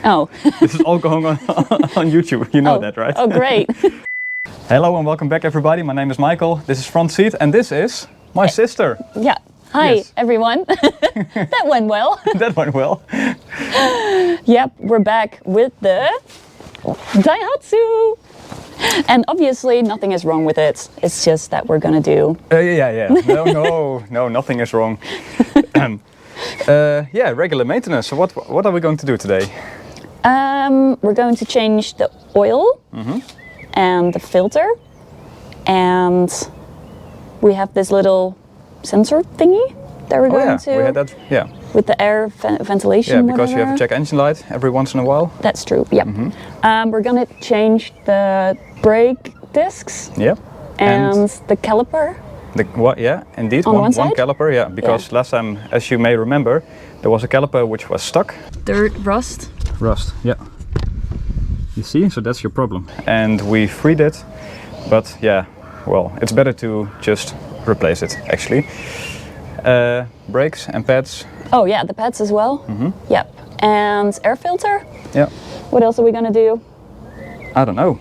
Oh. This is all going on on YouTube. You know that, right? Oh, great. Hello and welcome back, everybody. My name is Michael. This is Front Seat, and this is my sister. Yeah. Hi, Yes. everyone. That went well. That went well. Yep, we're back with the Daihatsu. And obviously nothing is wrong with it. It's just that we're gonna do... Yeah. No, nothing is wrong. Regular maintenance. So what are we going to do today? We're going to change the oil and the filter. And we have this little sensor thingy that we're going to... we had that, yeah. With the air ventilation, Yeah, because whatever. you have to check engine light every once in a while. That's true, yep. We're gonna change the brake discs Yep. and the caliper. Yeah, indeed, On one one side? caliper, yeah, because last time, as you may remember, there was a caliper which was stuck. Dirt, rust. Rust, yeah. You see, so that's your problem. And we freed it, but yeah, well, it's better to just replace it, actually. Brakes and pads. Oh yeah, the pads as well. Yep. And air filter. Yeah. What else are we gonna do? I don't know.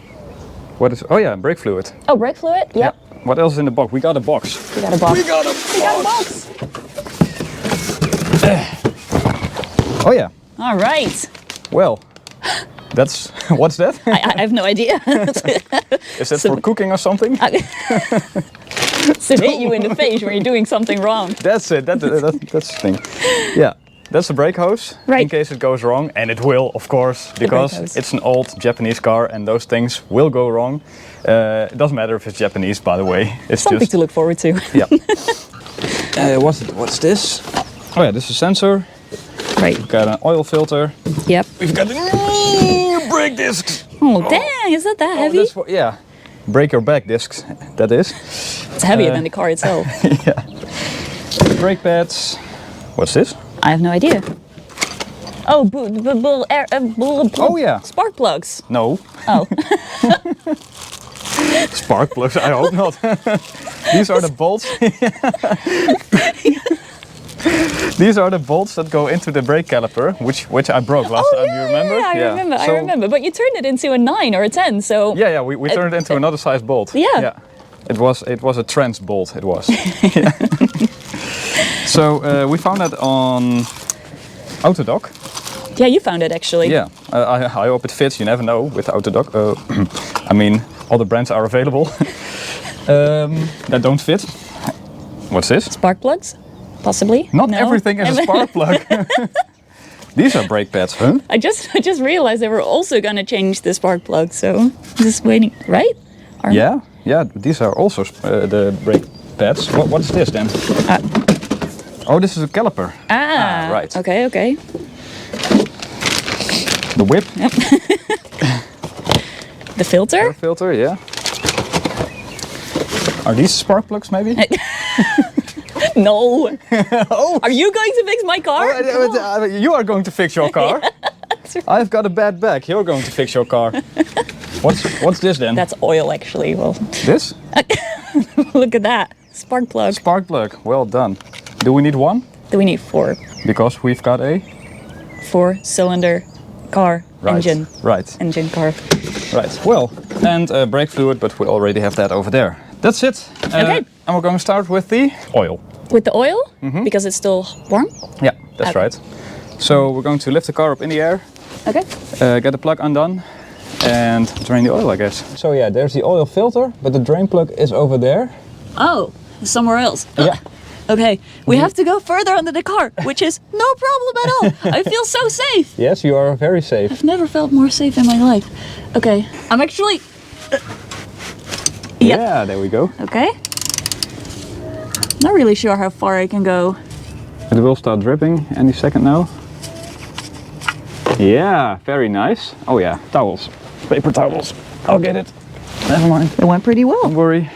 What is? Oh yeah, brake fluid. Oh, brake fluid. Yep. Yeah. What else is in the box? We got a box. We got a box. We got a box. Oh yeah. All right. Well, that's what's that? I have no idea. Is that for cooking or something? To hit you in the face when you're doing something wrong. That's it. That's the thing. Yeah. That's the brake hose, Right. in case it goes wrong, and it will, of course, because hose. it's an old Japanese car, and those things will go wrong. It doesn't matter if it's Japanese, by the way. It's Something just to look forward to. yeah. What's this? Oh yeah, this is a sensor. Right. We've got an oil filter. Yep. We've got the brake discs. Oh dang! Is that heavy? That's yeah. Break your back discs. That is. It's heavier than the car itself. Yeah. Brake pads. What's this? I have no idea. Oh, Oh yeah. Spark plugs. No. Oh. Spark plugs? I hope not. These are the bolts. These are the bolts that go into the brake caliper, which I broke last time. You remember? Yeah, I remember. But you turned it into a 9 or a 10, so... Yeah. We turned it into another size bolt. Yeah. It was a trans bolt. It was. Yeah. So we found that on Autodoc. Yeah, you found it actually. Yeah, I hope it fits. You never know with Autodoc. I mean, all the brands are available that don't fit. What's this? Spark plugs, possibly. Not everything is a spark plug. These are brake pads, huh? I just realized they were also gonna change the spark plug, so just waiting, right? Yeah. These are also the brake pads. What's this then? Oh, this is a caliper. Right. Okay. The whip. Yep. The filter? Air filter, yeah. Are these spark plugs, maybe? No. Oh. Are you going to fix my car? You are going to fix your car. Yeah, I've got a bad back. You're going to fix your car. What's this then? That's oil, actually. Well, This? look at that. Spark plug. Spark plug. Well done. Do we need one? Do we need 4? Because we've got a 4-cylinder car engine. Right. Engine car. Right. Well, and brake fluid, but we already have that over there. That's it. Okay. And we're going to start with the oil. With the oil? Because it's still warm? Yeah, that's Okay. right. So we're going to lift the car up in the air, Okay. get the plug undone, and drain the oil, I guess. So yeah, there's the oil filter, but the drain plug is over there. Oh, somewhere else. Yeah. Okay, we have to go further under the car, which is no problem at all. I feel so safe. Yes, you are very safe. I've never felt more safe in my life. Okay, I'm actually... Yep. Yeah, there we go. Okay. Not really sure how far I can go. It will start dripping any second now. Yeah, very nice. Oh yeah, towels. Paper towels. I'll get it. Never mind. It went pretty well. Don't worry.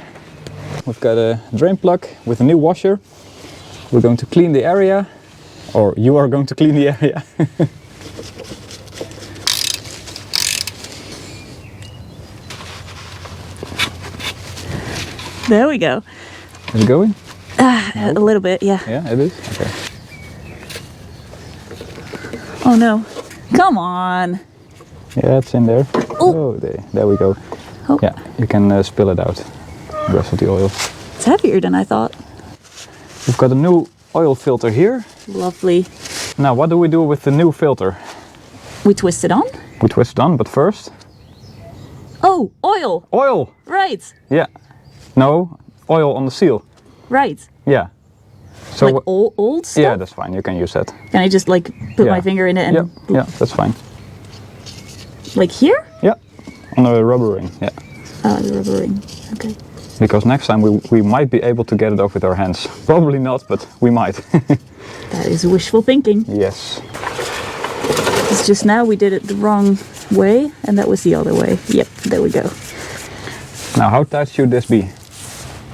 We've got a drain plug with a new washer. We're going to clean the area. Or you are going to clean the area. There we go. Is it going? A little bit, yeah. Yeah, it is? Okay. Oh no. Come on. Yeah, it's in there. Oh, there we go. Oh. Yeah, you can spill it out, the rest of the oil. It's heavier than I thought. We've got a new oil filter here. Lovely. Now, what do we do with the new filter? We twist it on. We twist it on, but first... Oh, oil. Oil! Right. Yeah. No, oil on the seal. Right. Yeah. So Like old stuff? yeah, that's fine. You can use that. Can I just like put my finger in it and... Yeah, that's fine. Like here? Yeah, on the rubber ring, yeah. Oh, the rubber ring. Okay. Because next time we might be able to get it off with our hands. Probably not, but we might. That is wishful thinking. Yes. It's just now we did it the wrong way, and that was the other way. Yep, there we go. Now, how tight should this be?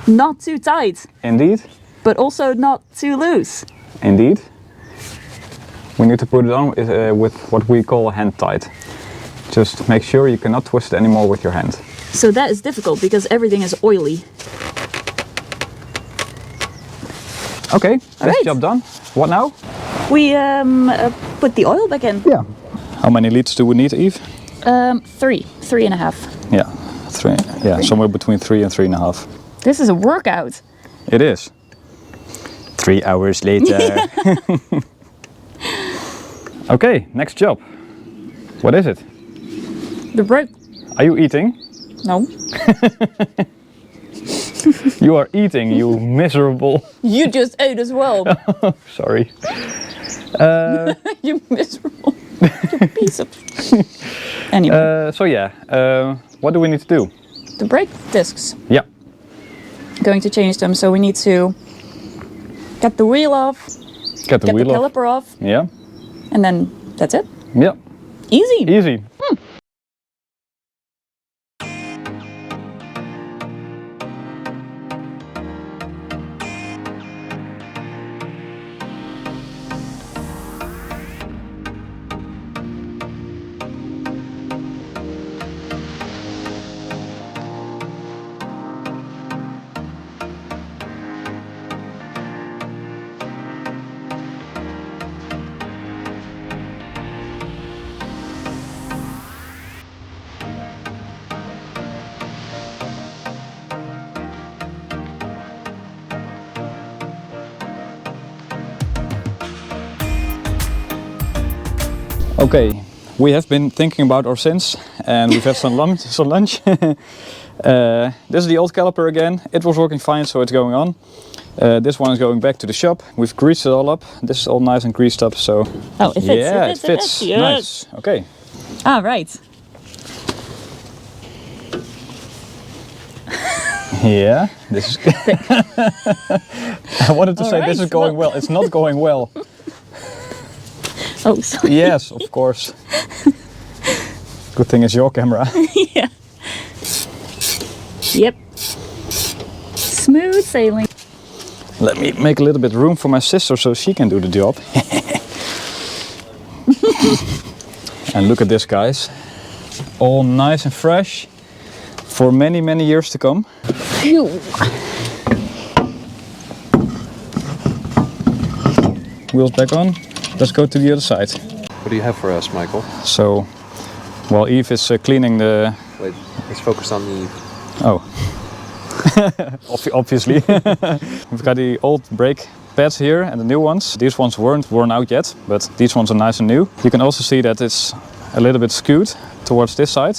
Not too tight, Indeed. but also not too loose. Indeed. We need to put it on with what we call hand tight. Just make sure you cannot twist it anymore with your hand. So that is difficult because everything is oily. Okay, this Right. job done. What now? We put the oil back in. Yeah. How many liters do we need, Eve? 3.5. Yeah, 3. Yeah, somewhere between 3 and 3.5. This is a workout. It is. 3 hours later. Okay, next job. What is it? The brake. Are you eating? No. You are eating, you miserable. You just ate as well. Sorry. You miserable. You piece of. Anyway. So yeah, what do we need to do? The brake discs. Yeah. Going to change them, so we need to get the wheel off, Get the get wheel the off. caliper off, Yeah. and then that's it. Yeah. Easy. Easy. Okay, we have been thinking about our sins and we've had some lunch. This is the old caliper again. It was working fine, so it's going on. This one is going back to the shop. We've greased it all up. This is all nice and greased up, so... Oh, it fits. Yeah, it fits. Yes. Nice. Okay. Ah, right. Yeah, this is... I wanted to say this is Alright, going well. It's not going well. Oh, sorry. Yes, of course. Good thing it's your camera. Yeah. Yep. Smooth sailing. Let me make a little bit room for my sister so she can do the job. And look at this, guys. All nice and fresh for many, many years to come. Phew. Wheels back on. Let's go to the other side. What do you have for us, Michael? So, while Eve is cleaning the... Wait, let's focus on the... Oh. Obviously. We've got the old brake pads here and the new ones. These ones weren't worn out yet, but these ones are nice and new. You can also see that it's a little bit skewed towards this side.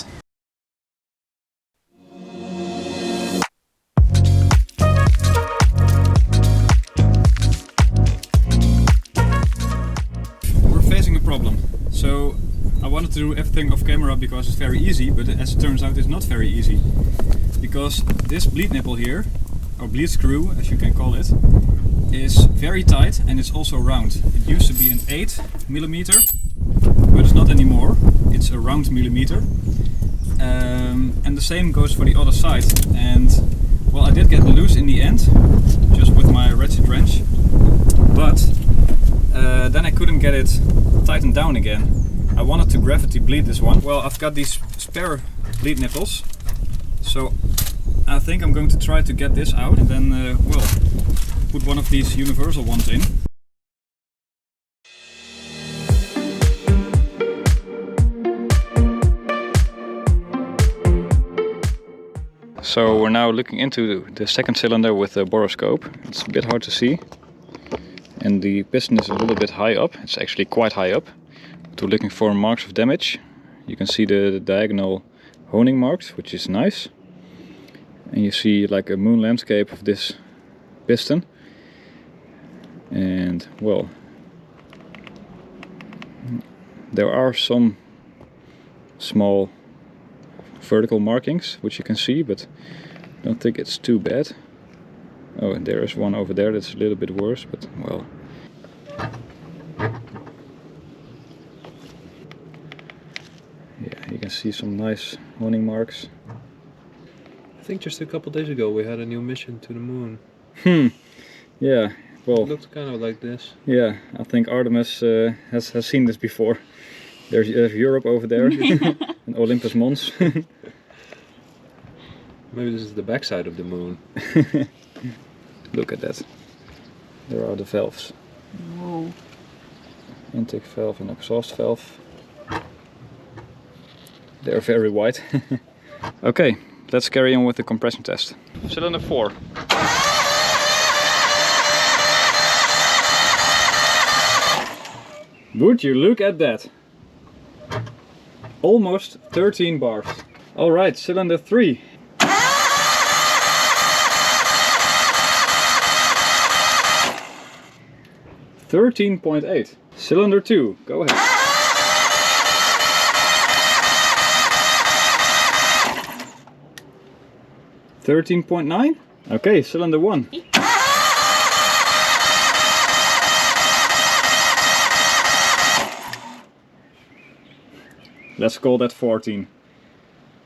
We're facing a problem. So I wanted to do everything off camera because it's very easy, but as it turns out it's not very easy. Because this bleed nipple here, or bleed screw as you can call it, is very tight and it's also round. It used to be an 8mm, but it's not anymore. It's a round millimeter. And the same goes for the other side. And well, I did get loose in the end, just with my ratchet wrench, but then I couldn't get it tightened down again. I wanted to gravity bleed this one. Well, I've got these spare bleed nipples, so I think I'm going to try to get this out and then, well, put one of these universal ones in. So we're now looking into the second cylinder with the borescope. It's a bit hard to see. And the piston is a little bit high up. It's actually quite high up. But we're looking for marks of damage. You can see the diagonal honing marks, which is nice. And you see like a moon landscape of this piston. And well, there are some small vertical markings which you can see, but I don't think it's too bad. Oh, and there is one over there that's a little bit worse, but well. Yeah, you can see some nice honing marks. I think just a couple days ago we had a new mission to the moon. Yeah, well. It looked kind of like this. Yeah, I think Artemis has seen this before. There's Europe over there, and Olympus Mons. Maybe this is the backside of the moon. Look at that. There are the valves. Whoa. Intake valve and exhaust valve. They're very white. Okay, let's carry on with the compression test. Cylinder 4. Would you look at that? Almost 13 bars. Alright, cylinder 3. $13.8. Cylinder 2, go ahead. $13.9. Okay, cylinder 1. Let's call that 14.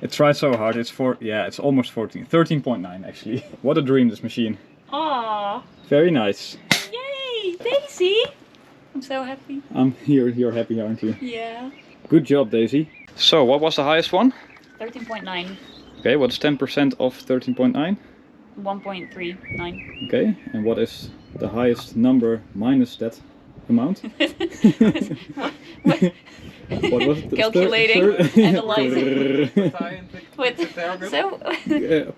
It tried so hard. It's almost 14. 13.9 actually. What a dream, this machine. Aww. Very nice. Yay, Daisy. I'm so happy. You're happy, aren't you? Yeah. Good job, Daisy. So, what was the highest one? 13.9. Okay, what's 10% of 13.9? 1.39. Okay, and what is the highest number minus that amount? What was it? Calculating, analyzing. Pythagoras.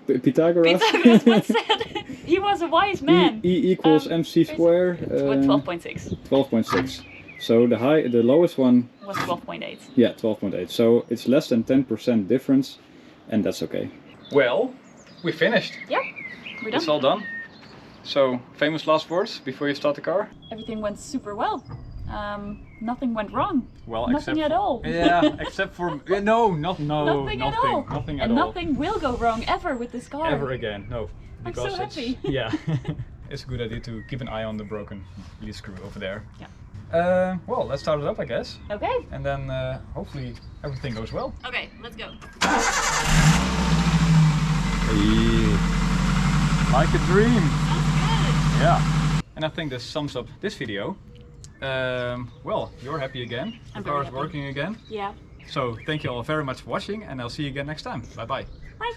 Pythagoras once said he was a wise man. E equals mc square. With 12.6. 12.6. So the lowest one was 12.8. Yeah, 12.8. So it's less than 10% difference, and that's okay. Well, we finished. Yep, we're done. It's all done. So, famous last words before you start the car? Everything went super well. Nothing went wrong. Well, nothing at all. Yeah, except for nothing at all. Nothing at all. Nothing will go wrong ever with this car. Ever again, no. I'm so happy. Yeah, it's a good idea to keep an eye on the broken lead screw over there. Yeah. Well, let's start it up, I guess. Okay. And then hopefully everything goes well. Okay, let's go. Hey. Like a dream. Sounds good. Yeah. And I think this sums up this video. Well, you're happy again. The car is working again. Yeah. So thank you all very much for watching, and I'll see you again next time. Bye bye. Bye.